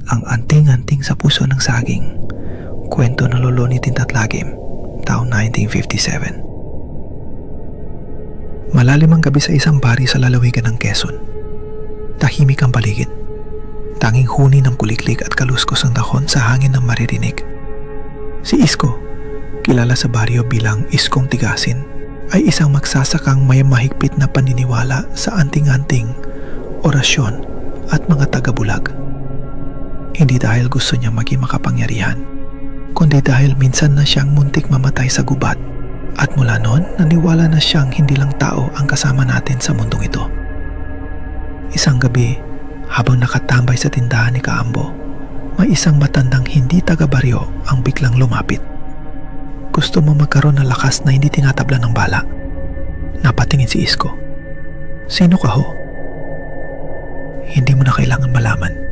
Ang anting-anting sa puso ng saging. Kwento ng lolo ni Tintatlagim, taong 1957. Malalim ang gabi sa isang bari sa lalawigan ng Quezon. Tahimik ang paligid. Tanging huni ng kuliklik at kaluskos ng dahon sa hangin ng maririnig. Si Isko, kilala sa baryo bilang Iskong Tigasin, ay isang magsasakang may mahigpit na paniniwala sa anting-anting, orasyon at mga tagabulag. Hindi dahil gusto niya maging makapangyarihan, kundi dahil minsan na siyang muntik mamatay sa gubat at mula noon naniwala na siyang hindi lang tao ang kasama natin sa mundong ito. Isang gabi, habang nakatambay sa tindahan ni Kaambo, may isang matandang hindi taga-baryo ang biglang lumapit. Gusto mo magkaroon ng lakas na hindi tinatabla ng bala? Napatingin si Isko. Sino ka ho? Hindi mo na kailangan malaman.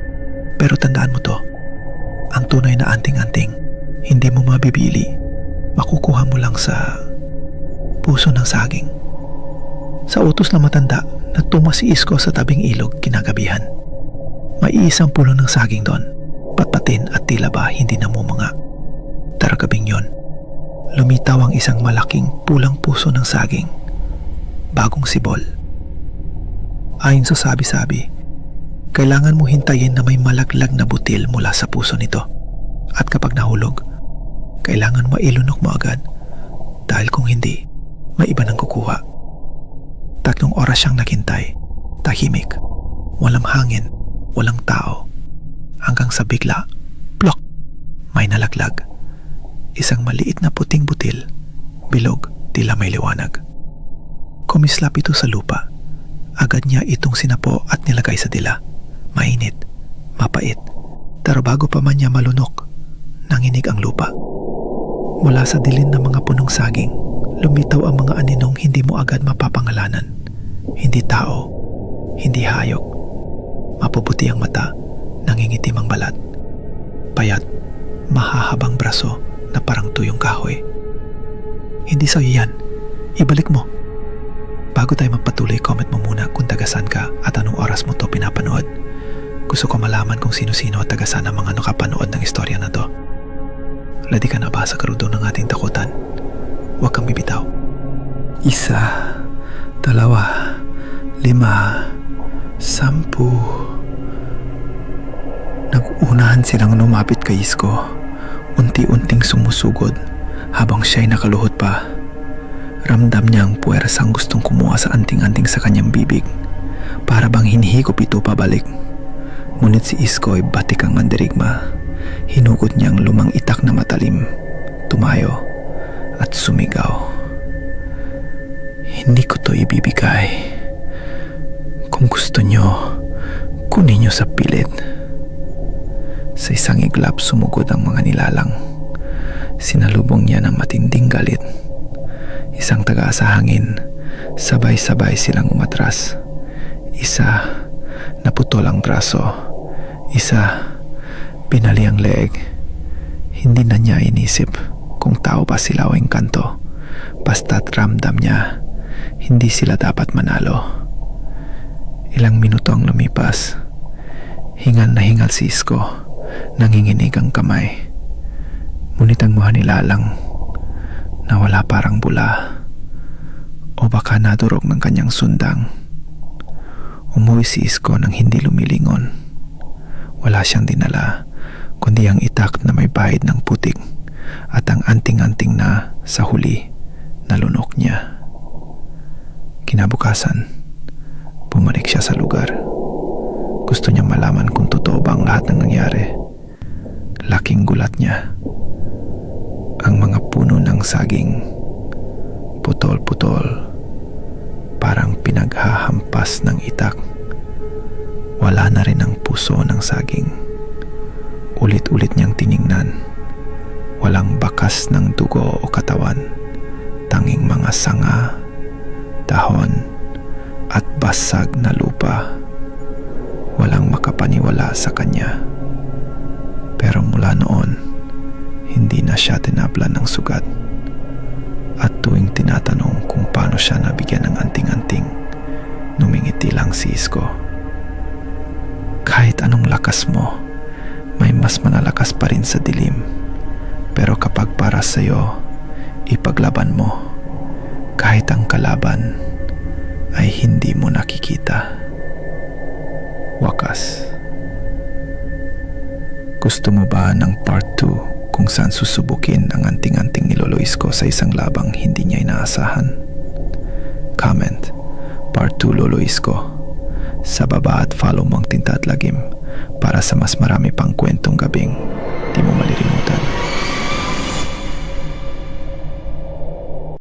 Pero tandaan mo to, ang tunay na anting-anting, hindi mo mabibili. Makukuha mo lang sa puso ng saging. Sa utos na matanda, natuma si Isko sa tabing ilog kinagabihan. May isang pulo ng saging doon, patpatin at tila ba hindi namumanga. Tara gabing yon, lumitaw ang isang malaking pulang puso ng saging, bagong sibol. Ayon sa sabi-sabi, kailangan mo hintayin na may malaglag na butil mula sa puso nito. At kapag nahulog, kailangan mailunok mo agad dahil kung hindi, may iba nang kukuha. 3 oras siyang naghintay, tahimik, walang hangin, walang tao, hanggang sa bigla, plok, may nalaglag. Isang maliit na puting butil, bilog, tila may liwanag. Kumislap ito sa lupa. Agad niya itong sinapo at nilagay sa dila. Mainit, mapait, pero bago pa man niya malunok, nanginig ang lupa. Mula sa dilim ng mga punong saging, lumitaw ang mga aninong hindi mo agad mapapangalanan. Hindi tao, hindi hayop. Mapuputi ang mata, nangingitim ang balat. Payat, mahahabang braso na parang tuyong kahoy. Hindi sa'yo yan, ibalik mo. Bago tayo magpatuloy, comment mo muna kung taga-saan ka at anong oras mo to pinapanood. Gusto ko malaman kung sino-sino at taga-saan ang mga nakapanood ng istorya na to. Ready ka na ba sa karudong ng ating takutan? Huwag kang bibitaw. 1, 2, 5, 10. Nag-unahan silang lumapit kay Isko. Unti-unting sumusugod habang siya'y nakaluhod pa. Ramdam niya ang puwersang gustong kumuha sa anting-anting sa kanyang bibig. Para bang hinihigop ito pabalik. Ngunit si Isko ay batik ang mandirigma. Hinugot niya ang lumang itak na matalim. Tumayo at sumigaw. Hindi ko to ibibigay. Kung gusto nyo, kunin nyo sa pilit. Sa isang iglap sumugod ang mga nilalang. Sinalubong niya ng matinding galit. Isang taga sa hangin, sabay-sabay silang umatras. Isa, naputol ang braso. Isa, pinali ang leeg. Hindi na niya inisip kung tao ba sila o engkanto. Basta't ramdam niya, hindi sila dapat manalo. Ilang minuto ang lumipas. Hingal na hingal si Isko, nanginginig ang kamay. Ngunit ang mga nilalang, nawala parang bula. O baka nadurog ng kanyang sundang. Umuwi si Isko nang hindi lumilingon. Wala siyang dinala, kundi ang itak na may bahid ng putik at ang anting-anting na sa huli nalunok niya. Kinabukasan, bumalik siya sa lugar. Gusto niyang malaman kung totoo ba ang lahat ng nangyari. Laking gulat niya. Ang mga puno ng saging, putol-putol, parang pinaghahampas ng itak. Wala na rin ang puso ng saging. Ulit-ulit niyang tiningnan. Walang bakas ng dugo o katawan. Tanging mga sanga, dahon, at basag na lupa. Walang makapaniwala sa kanya. Pero mula noon, hindi na siya tinablan ng sugat. At tuwing tinatanong kung paano siya nabigyan ng anting-anting, numingiti lang si Isko. Kahit anong lakas mo, mas manalakas pa rin sa dilim. Pero kapag para sa'yo, ipaglaban mo, kahit ang kalaban ay hindi mo nakikita. Wakas. Gusto mo ba ng part 2 kung saan susubukin ang anting-anting ni Lolo Isko sa isang labang hindi niya inaasahan? Comment, part 2 Lolo Isko, sa baba at follow mo ang Tinta at Lagim para sa mas marami pang kwentong gabing di mo malilimutan.